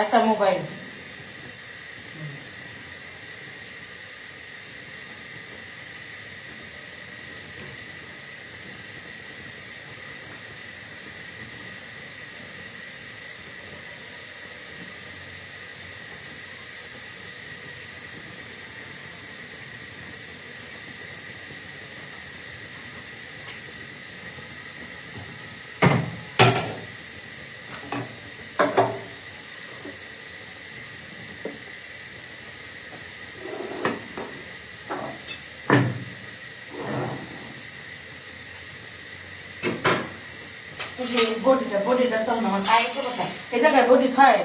একটা মোবাইল। বডিটা তো আমার পায়ে কোথায় এই জায়গায় বডি থাকে।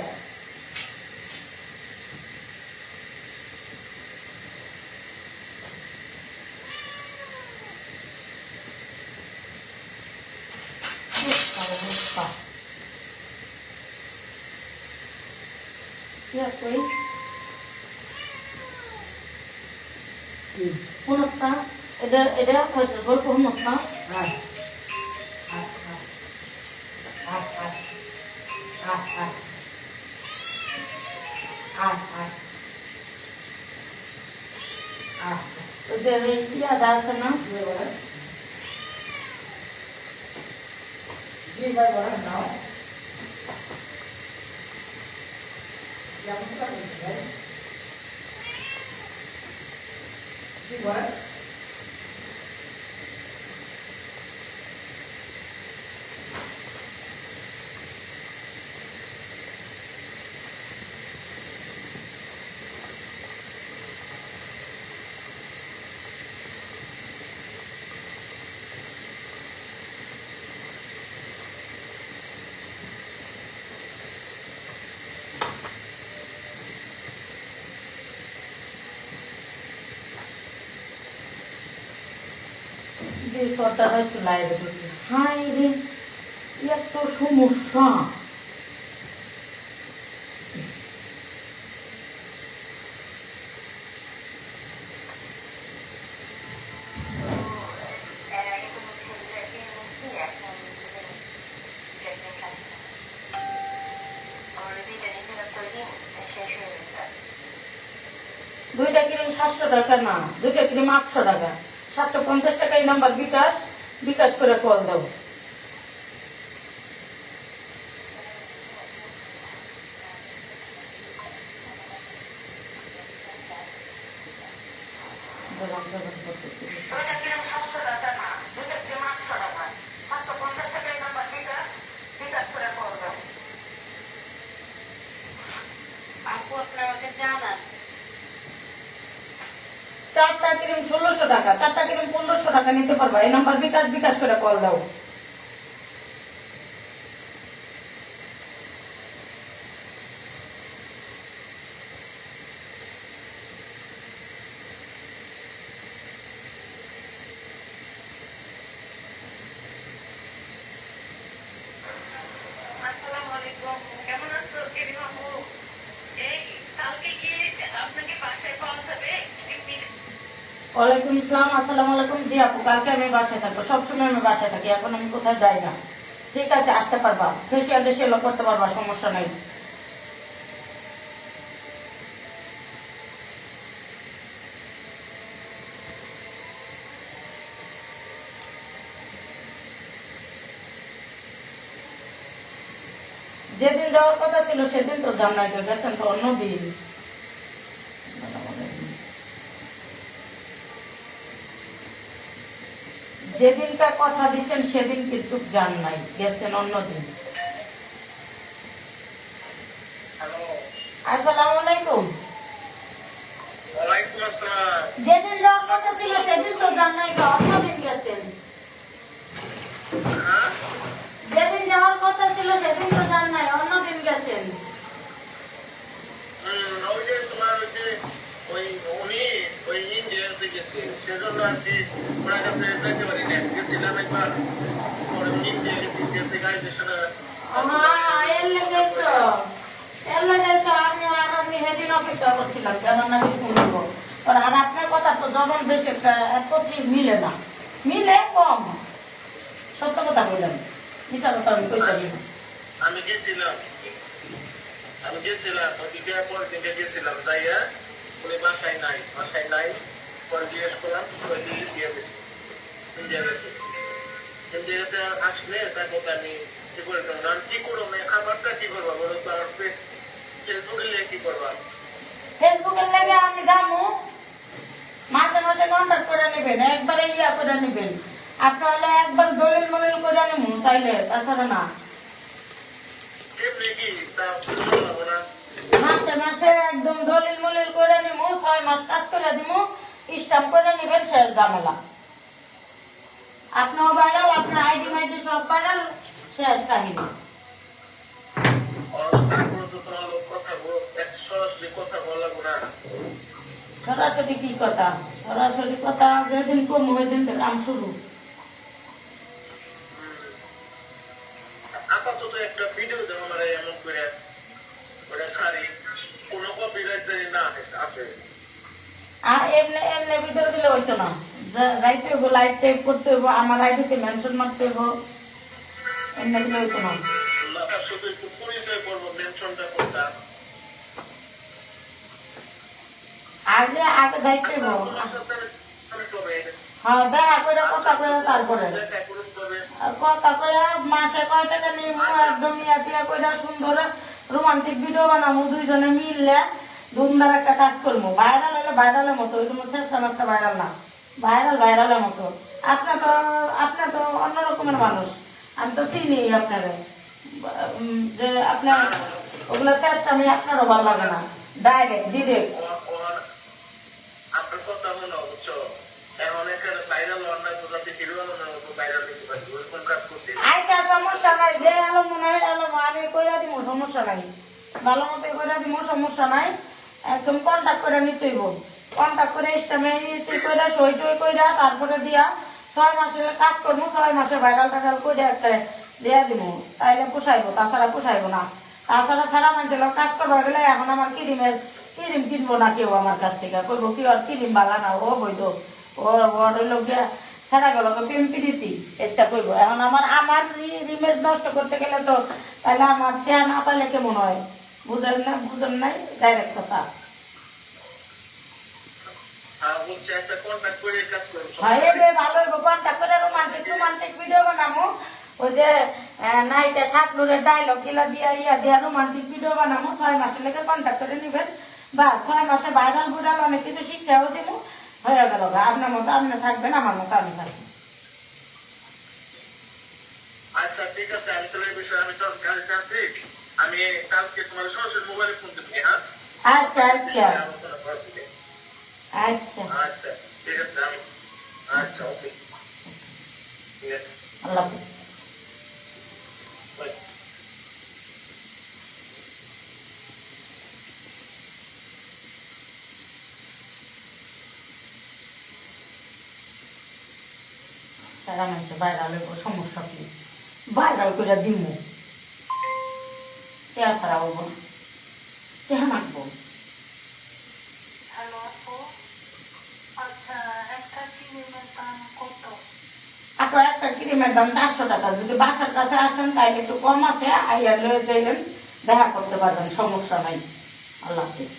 পুনস্তা এটা গল্প পুনস্তা। ওই যে ইয়াটা আছে না জি ভাই বলেন নাও জি বলেন তোরটা একটু লাইভে ঢুকি। হাই রে এত সমস্যা। দুইটা কিলো 700 টাকা না, দুইটা কিলো 800 টাকা, 750 টাকা। এই নাম্বার বিকাশ করে কল দাও। চারটা ক্রিম 1600 টাকা, চারটা ক্রিম 1500 টাকা নিতে পারবা। এই নাম্বার বিকাশ করে কল দাও। ওয়ালাইকুম আসসালাম, আসসালামু আলাইকুম। জি আপু, কালকে আমি বাসায় থাকবো, সবসময় আমি বাসায় থাকি, এখন আমি কোথায় যাই না। ঠিক আছে, আসতে পারবা, ফেসিয়াল করতে পারবা, সমস্যা নাই। যেদিন যাওয়ার কথা ছিল সেদিন তো যান নাই, গেছেন তো অন্যদিন। যেদিনকার কথা দিচ্ছেন সেদিন কিন্তু যান নাই, গেছেন অন্যদিন। আসসালামু আলাইকুম। যেদিন যাওয়ার কথা ছিল সেদিন তো যান নাই, অন্যদিন গেছেন। যেদিন যাওয়ার কথা ছিল সেদিন তো যান নাই, অন্যদিন গেছেন। সেজন্য আর কি ওনার কাছে যাইতে পারি না, গেছিলাম একবার, পরে ইন্ডিয়া গেছি, গেছে গাড়ি পেছনে। আমি সেদিন অপেক্ষা করছিলাম যেমন নাকি ফোন করবো, আর আপনার কথা তো যখন বেশ একটা এত ঠিক মিলে না, মিলে কম। সত্য কথা বললাম, মিশা কথা আমি কই পারি না। আমি গেছিলাম আমি গেছিলাম ওদিকে পরের দিনকে গেছিলাম যাইয়া উনি বাসায় নাই পরে জিজ্ঞেস করলাম ইন্ডিয়া গেছে ইন্ডিয়া গেছে ইন্ডিয়াতে আসলে তারপর আমি কি করে কি করবো খাবারটা কি করবো বলো তো আমার ফেসবুকে লিখে কি করবা ফেসবুকের লেগে আমি যাবো মাসে মাসে কন্ট্যাক্ট করে নেবেন একবারে ইয়া করে নেবেন আপনি হলে একবার দলিল মলিল করে নেবো তাইলে তাছাড়া না এমনি কি তা বলবো না মাসে মাসে একদম দলিল মলিল করে নিমু 6 মাস কাজ করে দিমু স্ট্যাম্প করে নেবেন শেষ ঝামেলা আপনিও ভাইরাল আপনার আইডি মাইডি সব ভাইরাল শেষ কাহিনী সরাসরি কি কথা সরাসরি কথা যেদিন কম ওই দিন থেকে কাম শুরু আপাতত একটা ভিডিও দেবো মানে এমন করে ওটা সারি কোনো কপিরাইট যদি না আসে আর এমনি এমনি ভিডিও দিলে হইতো না যাইতে হইব লাইট টাইপ করতে হইব আমার আইডিতে মেনশন মারতে হইব এমনি দিলে হইতো না শুধু একটু পরিচয় করবো মেনশনটা করতাম আগে আগে যাইতে হইব হ্যাঁ দেখা করে কথা করে তারপরে কথা কইয়া মাসে কয় টাকা নিমু একদম ইয়া টিয়া কইরা সুন্দর রোমান্টিক ভিডিও বানামু দুইজনে মিললে ধুমধার একটা কাজ করবো ভাইরাল হলে ভাইরালের মতো ওই কোনো চেষ্টা মাস্টা ভাইরাল না ভাইরালের মতো আপনি তো অন্য রকমের মানুষ আমি তো চিনি আপনারে যে আপনার ওগুলো চেষ্টা আমি আপনারও ভালো লাগে না ডাইরেক্ট ডিরেক্ট আপনার কথা মনে বুঝছো অনেকের ভাইরাল অন্যায় প্রজাতি হিরো ভাইরাল দিতে পারি ওরকম কাজ করতে আচ্ছা সমস্যা নাই যে এলো মনে হয় এলো আমি কইরা দিব সমস্যা নাই ভালো মতো কইরা দিব সমস্যা নাই একদম কন্টাক্ট করে নিতে হইব কন্টাক্ট করে ইস্টামে কইরা সই টই কইরা তারপরে দিয়া 6 মাসের কাজ করবো 6 মাসে ভাইরাল টাইরাল কইরা একটা দিয়া দিব তাইলে পোষাইবো তাছাড়া পোষাইবো না তাছাড়া সারা মানুষের কাজ করবার গেলে এখন আমার ক্রিম কিনবো না কেউ আমার কাছ থেকে কইবো কি আর ক্রিম বালা না ও বৈধ ওর লোক গিয়া সারা গেল পিম্পিরিতি এটা কইবো এখন আমার ইমেজ নষ্ট করতে গেলে তো তাহলে আমার দেয়া না পাইলে কেমন হয় বুঝেন নাই ডাইরেক্ট কথা ভালো হইব কন্টাক্ট করে রোমান্টিক ভিডিও বানাবো ওই যে নায়িকা শাকনুরের ডায়লগ গুলা দিয়া রোমান্টিক ভিডিও বানাবো 6 মাসের লেগে কন্টাক্ট করে নিবেন বা 6 মাসে ভাইরাল বুড়াল অনেক কিছু শিক্ষাও দিব হয়ে গেল আপনার মতো আপনি থাকবেন আমার মতো আমি থাকবো আচ্ছা ঠিক আছে আমি তো এই বিষয়ে আমি তো কালকে আছি আমি কালকে তোমার সরাসরি মোবাইলে ফোন দেব হ্যাঁ আচ্ছা আচ্ছা আচ্ছা আচ্ছা ঠিক আছে আমি আচ্ছা ওকে ঠিক আছে আল্লাহ হাফেজ সারা মানুষের ভাইরাল হইব সমস্যা কি ভাইরাল করে দিমু কে ছাড়া হবো না কে মাখবো আপনার একটা ক্রিমের দাম 400 টাকা যদি বাসার কাছে আসেন তাইলে একটু কম আছে আইয়ার লয়ে যাইবেন দেখা করতে পারবেন সমস্যা নাই আল্লাহ হাফেজ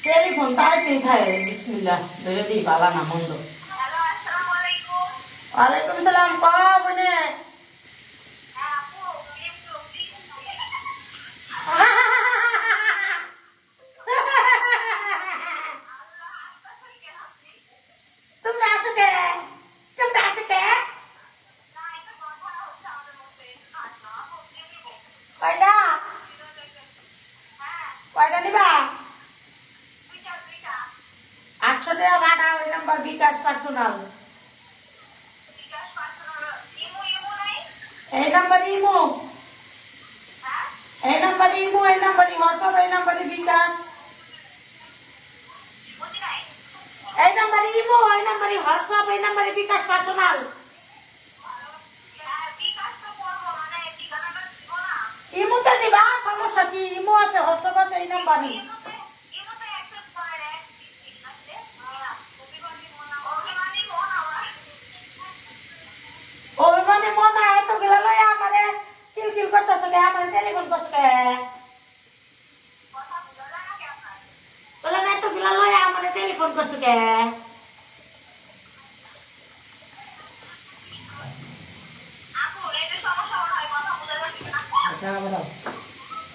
টেলিফোন তাইতেই থাকে বিসমিল্লাহ ধরে দিই বালা না মন্দ হ্যালো আসসালামু আলাইকুম ওয়ালাইকুম সালাম ক বনে আপু তোমরা আসো কে কয়টা কয়টা নিবা 800 টাকা ভাড়া ওই নাম্বার বিকাশ পার্সোনাল এই নাম্বারে ইমো এই নাম্বারে হোয়াটসঅ্যাপ এই নাম্বারে বিকাশ এই নাম্বারে ইমো, এই নাম্বারে হোয়াটসঅ্যাপ, এই নাম্বারে বিকাশ পার্সোনাল। ইমোতে দিবা, সমস্যা কি? ইমো আছে, হোয়াটসঅ্যাপ আছে, এই নাম্বারে। অভিমানী মনা এতগুলা লইয়া আমারে কিলকিল করতেছে গে, আমার টেলিফোন করছে গে। বললাম এতগুলা লইয়া আমারে টেলিফোন করছে গে।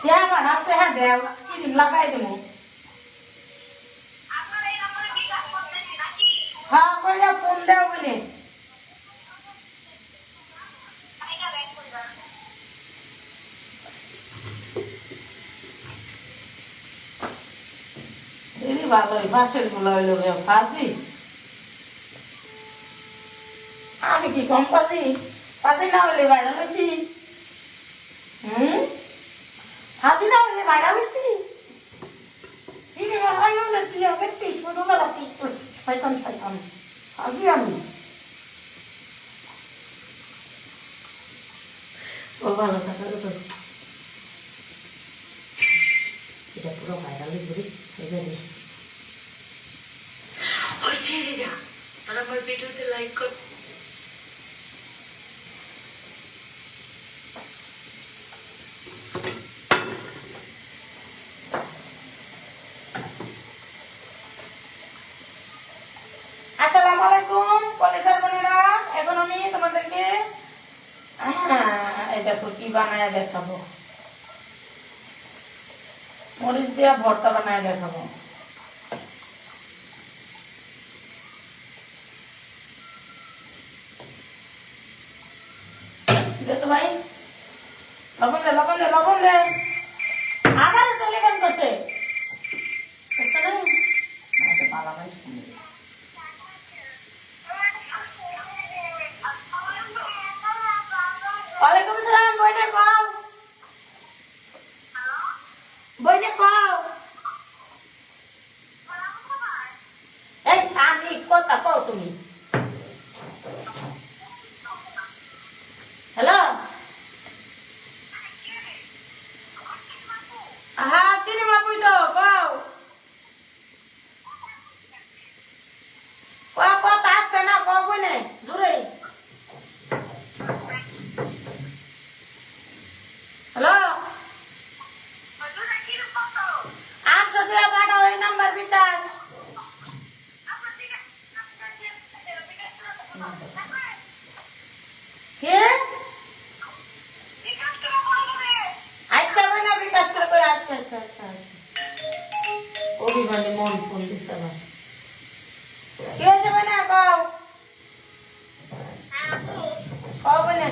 হ্যাঁ ম্যাডাম, হ্যাঁ দেও, ক্রিম লাগাই দেবো। হ্যাঁ কইরা ফোন দেও বলে। সেরি ভালোই, বাসের গুলো হইল গে ফাজি। আমি কি কম পাজি? পাজি না হইলে ভাইরাল হইছি। ফাজি না হইলে ভাইরাল হইছি। কি রে ভাই হলে তুই আগে 30 ছোটবেলা তুই তো শয়তান শয়তান। ফাজি আমি। ও ভালো থাকার কথা। এটা পুরো ভাইরাল হয়ে গেছে। ওই ছেলেরা তারা আমার ভিডিওতে লাইক কর। আসসালামু আলাইকুম কলেজের বোনেরা, এখন আমি তোমাদেরকে এই দেখো কি বানায় দেখাবো। মরিচ দিয়া ভর্তা বানায় দেখাবো। দে তো ভাই, লবণ দে লবণ দে লবণ দে। আবারও টেলিফোন করছে, করছে না? আমাকে পালা ভাই শুনে। ওয়ালাইকুম আসসালাম, বইনে কও। বইনে কও। এই আমি কথা কও তুমি। হ্যালো, হ্যাঁ কিনে মাপুই তো কও। কথা আসতে না কও বইনে জোরে। হ্যালো, 800 টাকা পাঠাও, এই নাম্বার বিকাশ। কে? আচ্ছা ভাই না বিকাশ করে কই। আচ্ছা আচ্ছা আচ্ছা আচ্ছা। অভিমানী মন ফোন দিছে আমার। কি হয়েছে ভাই না কও। কও ভাই না।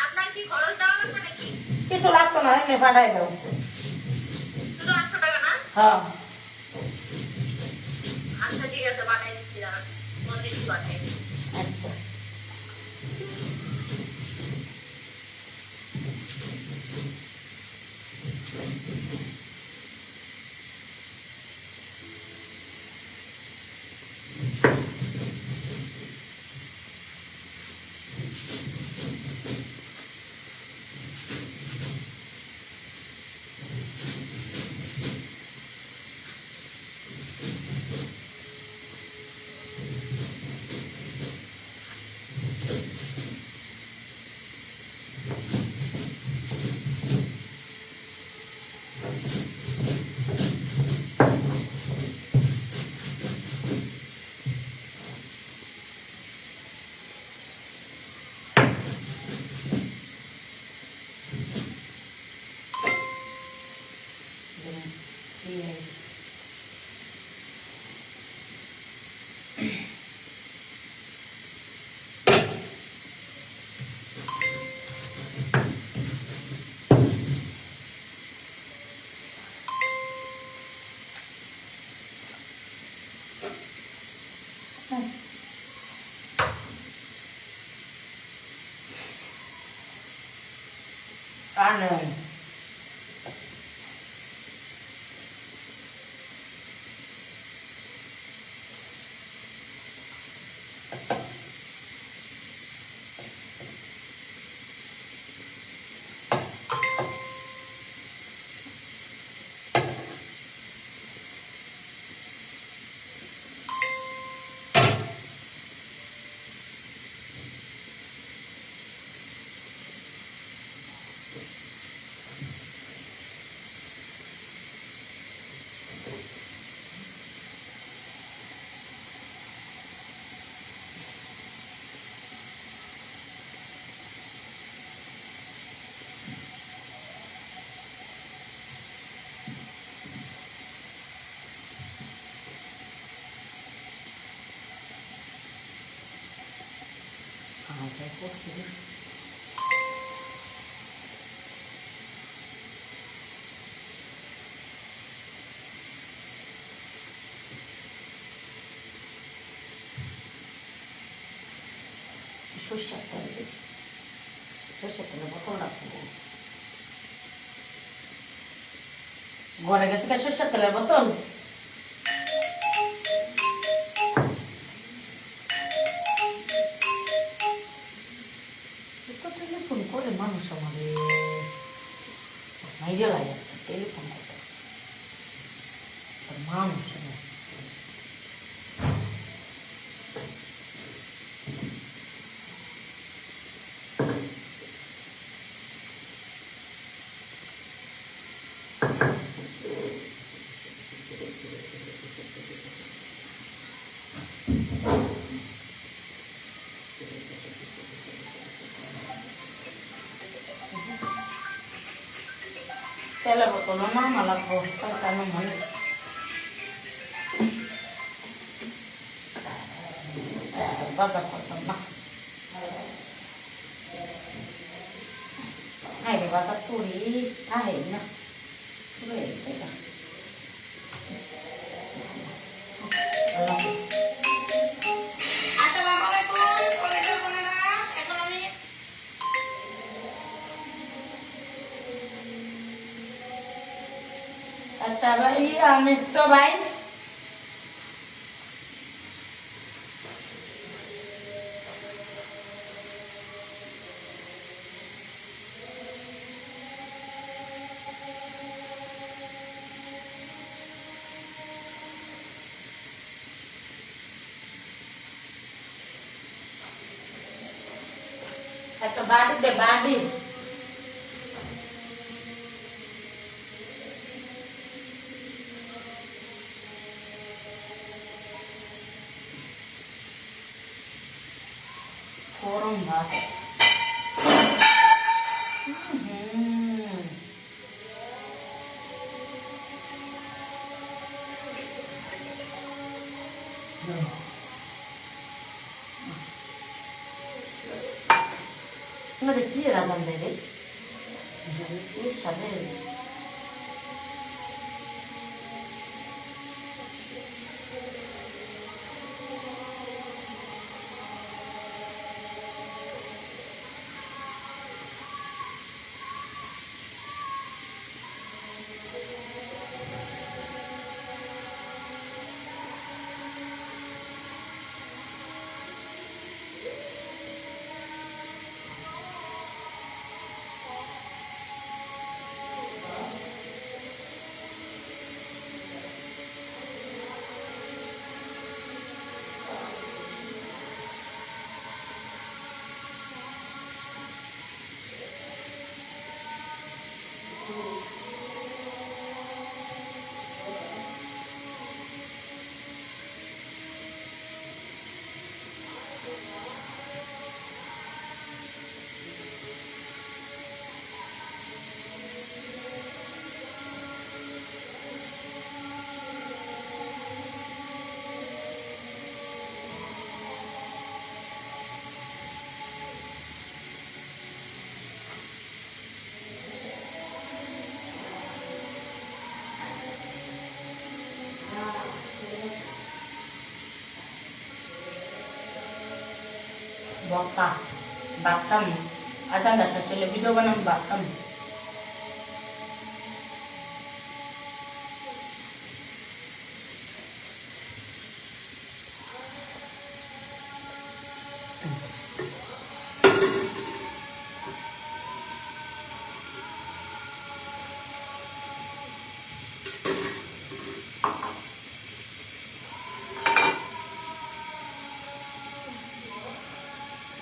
আপনার কি খরচ দেওয়া লাগবে নাকি? কিছু লাগতো না, এমনি পাঠাই দাও। শুধু 800 টাকা না? হ্যাঁ আচ্ছা ঠিক আছে, বানাই দিচ্ছি দাঁড়ান। মন্দির পাঠাই। আচ্ছা। Yes. Aneh. সর্ষের তেল দিই, সর্ষের তেলের বোতল রাখবো। ঘরে গেছে কে সর্ষের তেলের বোতল? টেলিফোন করে মানুষ আমাদের মাইজে লাগে, টেলিফোন করে মানুষ না। তেলের বোতল না লাগবো কেন মানে বাজার করতাম না। হাইরে বাজার করি তাই না একটা ভাই আনিস তো ভাই একটা বাড়ি দে বাড়ি গরম ভাত কি রাজান দেবে সাথে বকা বাতাম আজানটা শেষ হলে ভিডিও বানাম বাতাম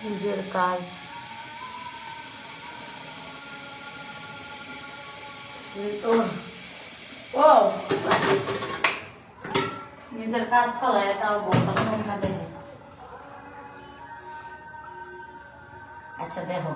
নিজের কাজ ও ও নিজের কাজ ফলায় তাও বলতাম সংখ্যা দেহে আচ্ছা দেখো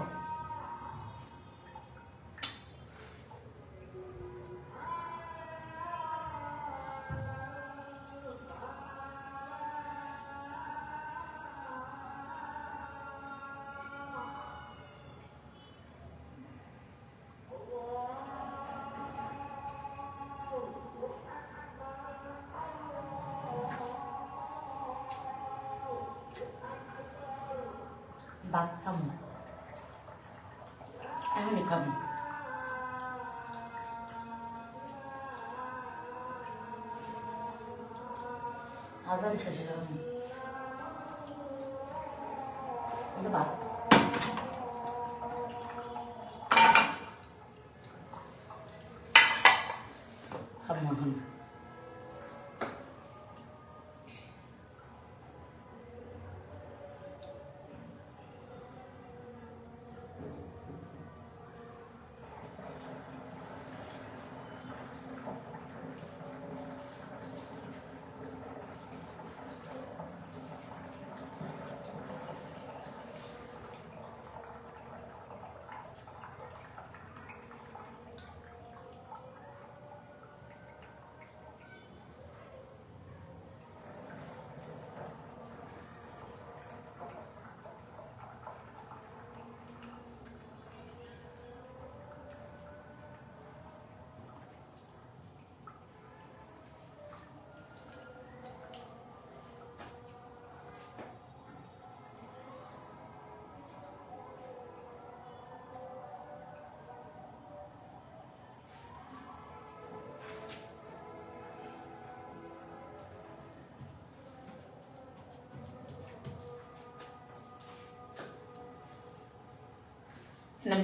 ভাত খাবো এখনই খাবো আজান শেষ হয়ে গেল ভাত খাবো এখন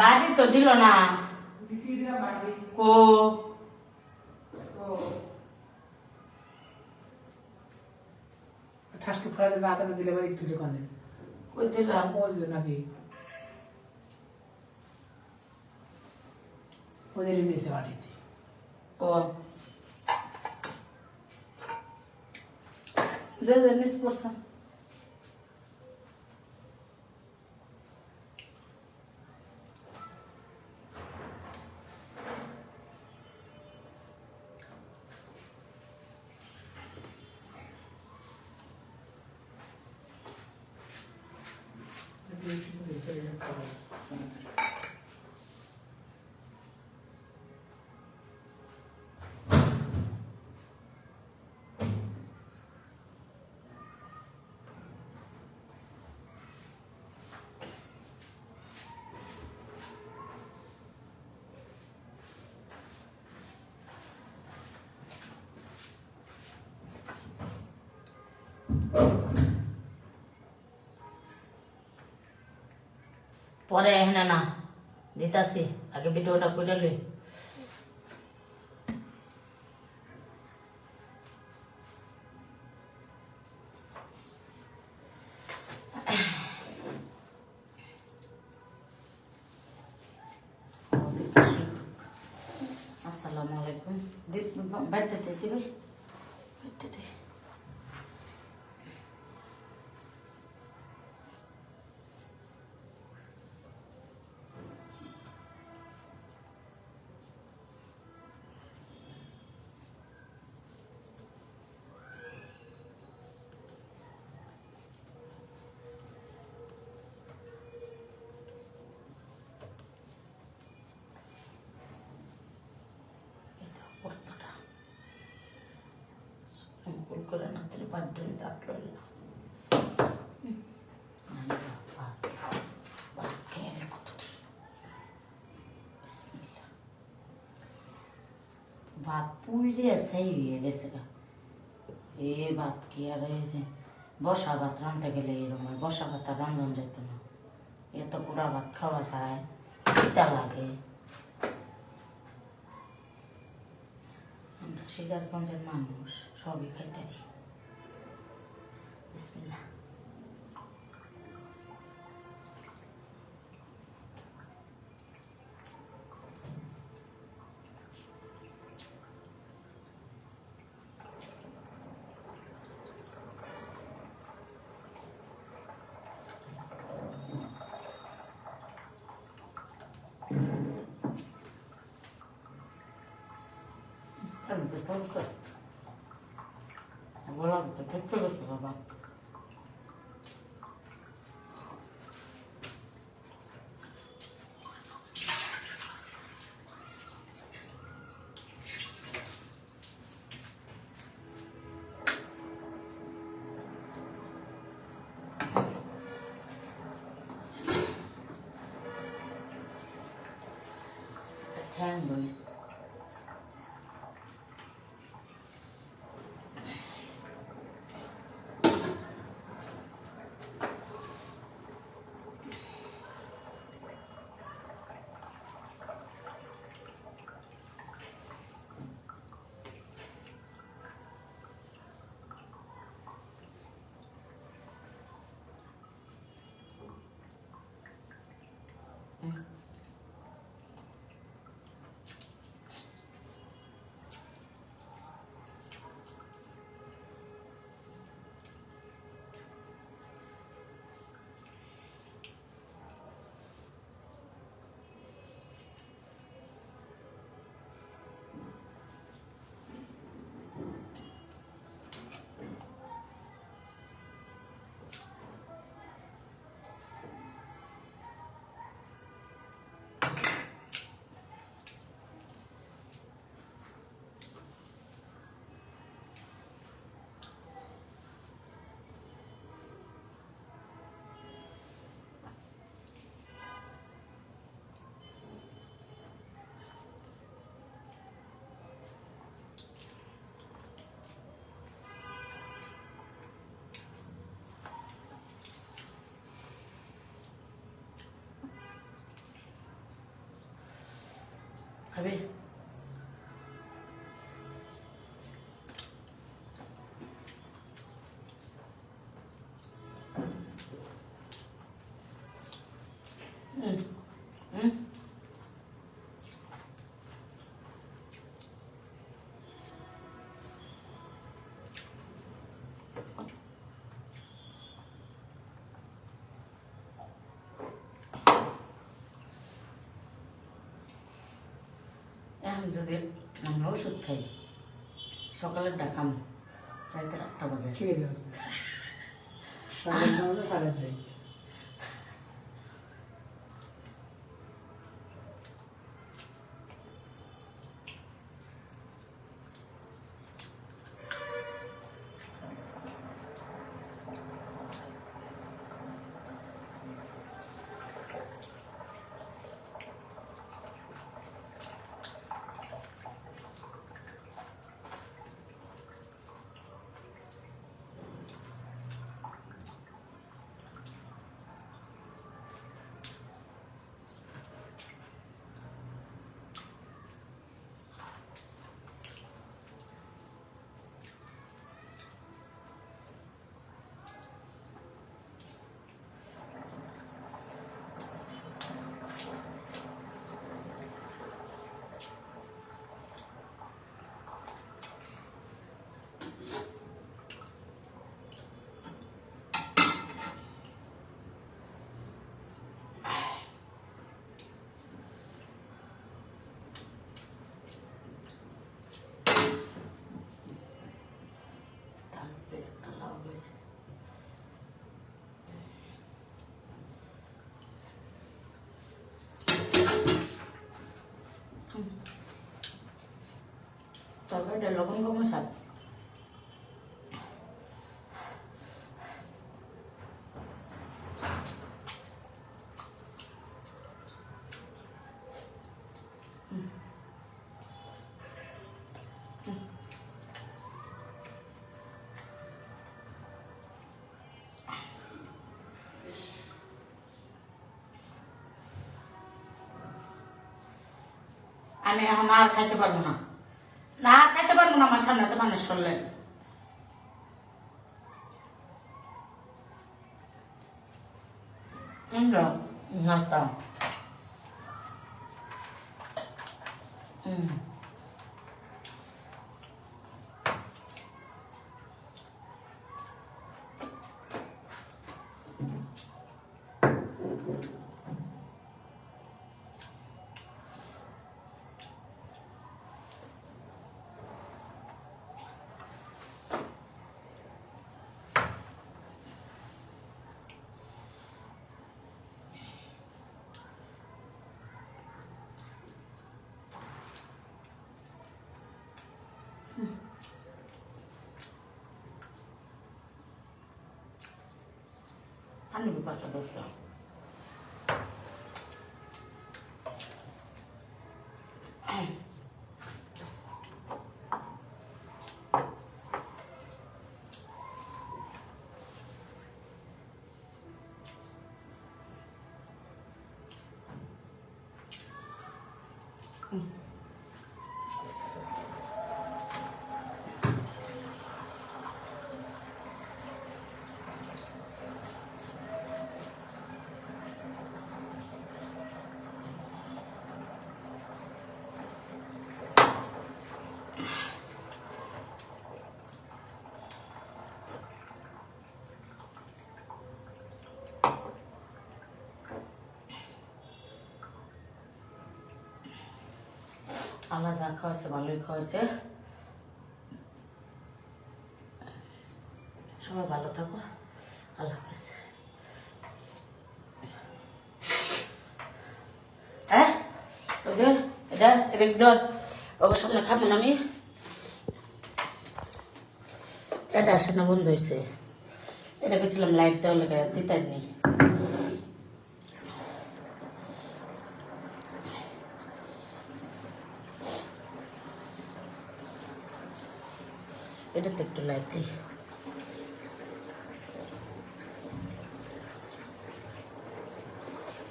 বাড়ি তো দিল না কো ঠাসকে ফোড়া দেবে আদানে দিলে বাড়ি তুলে কাঁদে কই দিলাম ওই যে নাকি ওদের মেসে বাড়িতে ও দে মিস করছ পরে এখানে না দিতাছি আগে ভিডিওটা করে লই আসসালামু আলাইকুম বাইতে দিতে ভাই বাইতে দে পর্দাটা অনুকূল করে না তুলে পাঁচজন তাপলো ভাত পুইরে সেই হয়ে গেছে গা এ ভাত কি আর এই যে বসা ভাত রাঁধতে গেলে এরকম হয় বসা ভাত আর রান্ধন যেত না এত পুরা ভাত খাওয়া যায় পিতা লাগে আমরা সিরাজগঞ্জের মানুষ সবই খাইতে পারি বিসমিল্লাহ বললাম তো দেখতে গেছে বাবা ঠ্যাং লই খাবি এখন যদি আমরা ওষুধ খাই সকালের ডাকাম রাতে 8টা বাজে ঠিক আছে সকাল 9টা তারা যাই তরকারিটা লবণ কম স্বাদ। আমি এখন আর খাইতে পারবো না, না খাইতে পারবো না, আমার সামনে তো মানুষ চললেন। Ano ba sa gusto? আল্লাহ যা খাওয়াইছে ভালোই খাওয়াইছে। সবাই ভালো থাকো, আল্লাহ হাফেজ। হ্যাঁ এটা এদিক ধর, ওর সামনে খাবো না আমি। এটা আসে না, বন্ধ হয়েছে। এটা গেছিলাম লাইভ দেওয়ার লেগে, দিতার নেই। এটা তো একটু লাইট দিই।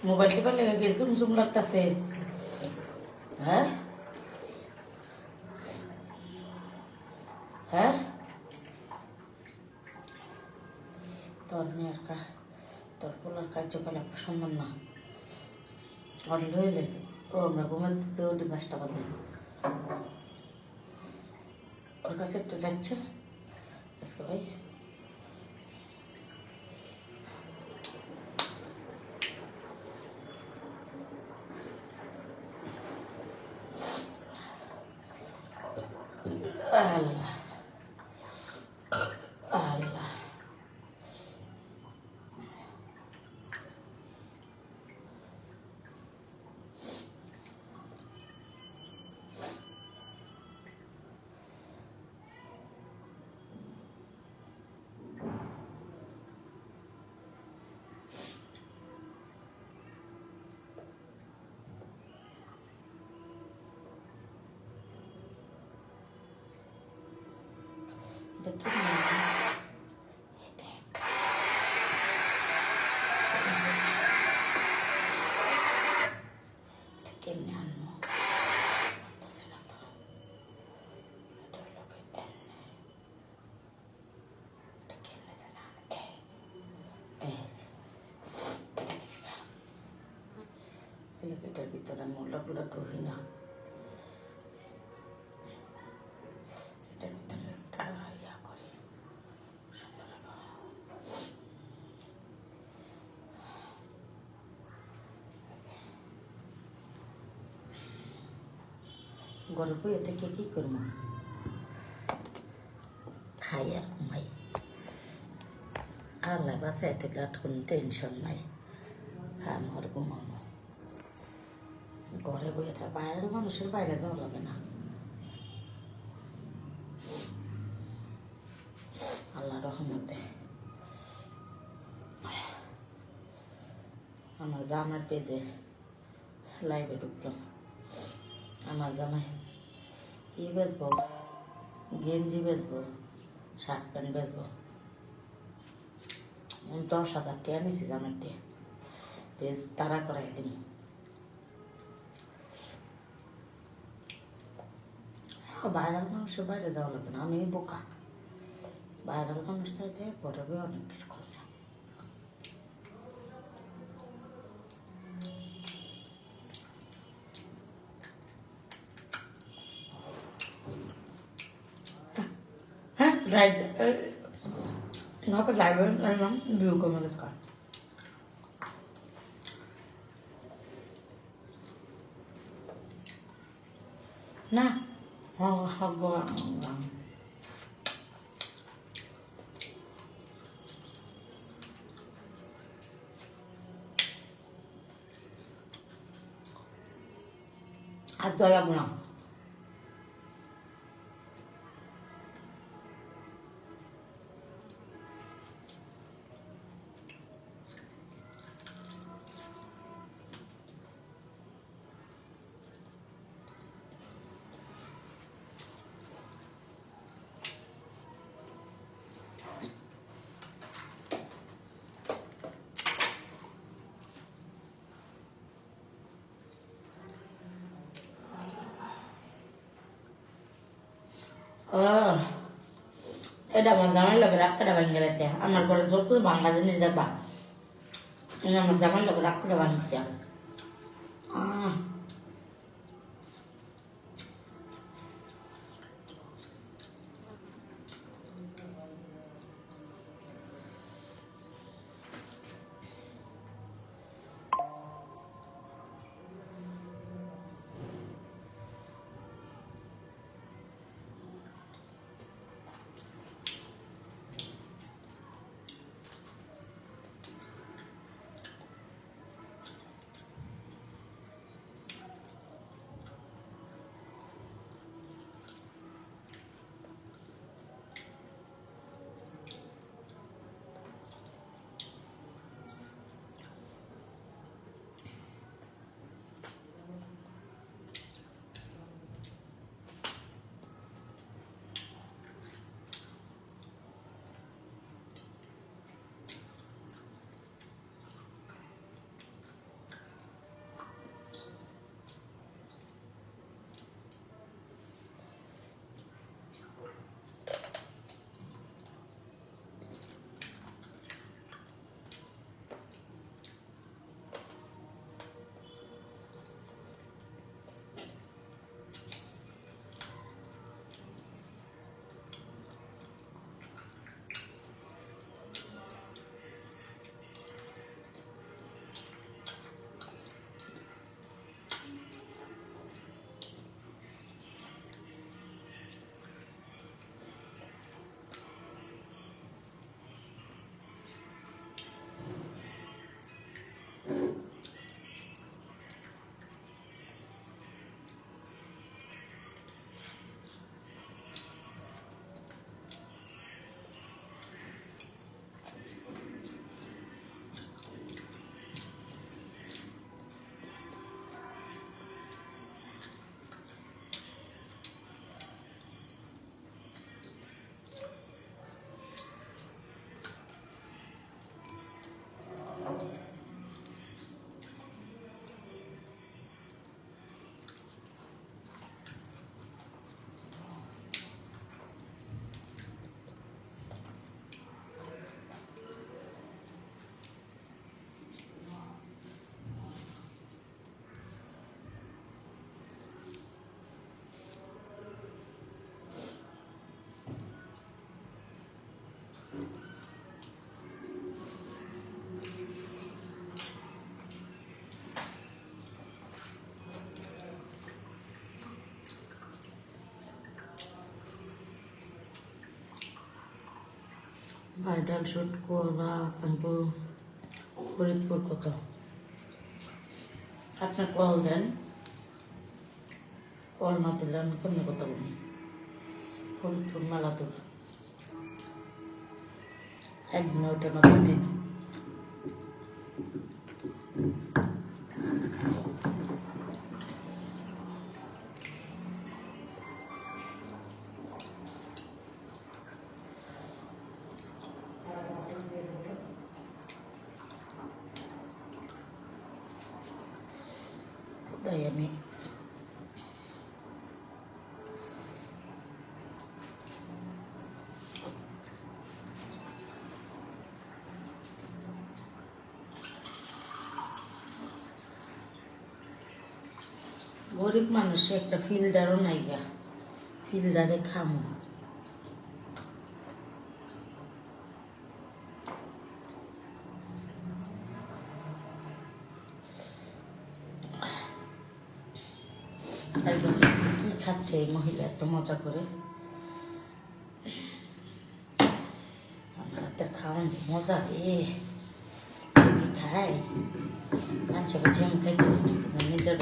মোবাইল টিপার লেগে জুম জুম লাগতেছে। হ্যাঁ হ্যাঁ, তোর মেয়ের তোর পোলার কার্যকলাপ সম্মান না, ওর লয়ে লেছে। ও আমরা ঘুমাতে ওটি 5টা বাজে, ওর কাছে একটু যাচ্ছে আজকে ভাই। আল্লাহ আল্লাহ, এটা কি কেমনে আনবো পারতেছি না তো। এটা হলো এটা কেমনে যেন এটা কিছু এটার ভিতরে মোল্লাগুলো ঢুকি না। এটার ভিতরে একটা ইয়া করি সুন্দর। ঘরে বইয়ে থেকে কি করবো, খাই আর ঘুমাই। আল্লাহ বাসায় থেকে আর কোনো টেনশন নাই, খাম আর ঘুমাবো। ঘরে বইয়ে থাকে, বাইরের মানুষের বাইরে যাওয়া লাগে না। আল্লাহ রহমতে আমার জামার পেজে লাইভে ঢুকলাম। আমার জামাই বেচবো, গেঞ্জি বেচবো, শার্ট প্যান্ট বেচবো। 10,000 টাকা নিছি জামার দিয়ে, পেজ তারা করাই দিন। বাইরের মানুষের বাইরে যাওয়া লাগে না, আমি বোকা। বাইরের মানুষ চাইতে ঘরে বই অনেক কিছু করছে। হ্যাঁ লাইভ यहाँ पर लाइव नाम व्यू को मैं इसका ना हाँ हस्बो आज तो या बुना ও এটা আমার জামাই লোক রাগ করে ভাঙে গেছে আমার ঘরে যত ভাঙা জিনিস দেখবা আমার জামাই লোক রাগ করে ভাঙছে ভাইটাল শুট করবা আনবো ফরিদপুর কত আপনার কল দেন কল না দিলে আমি কেমনি কথা বলি ফরিদপুর মেলা দূর একদিন ওইটা না 2 দিন তাই আমি গরিব মানুষ একটা ফিল্টারও নাই গা ফিল্টারে খামো একজন কি খাচ্ছে এই মহিলা এত মজা করে আমার হাতের খাওয়ান যে মজা রে খাই মানুষের কাছে আমি খাইতে নিজের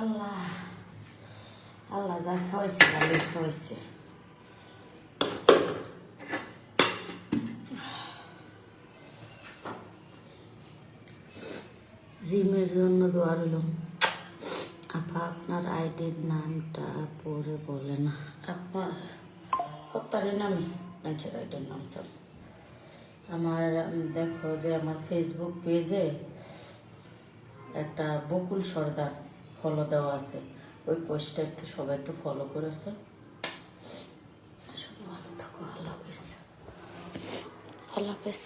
আল্লাহ আল্লাহ যা খাওয়াইছে ভালোই খাওয়াইছে। জিমের জন্য দোয়া রইল। আপা আপনার আইডির নামটা পরে বলে না। আপনার কত্তারের নামই মানুষের আইডির নাম চাল। আমার দেখো যে আমার ফেসবুক পেজে একটা বকুল সর্দার ফলো দেওয়া আছে, ওই পোস্টটা একটু সবাই একটু ফলো করেছে। সবাই ভালো থাকো, আল্লাহ হাফেজ। আল্লাহ হাফেজ।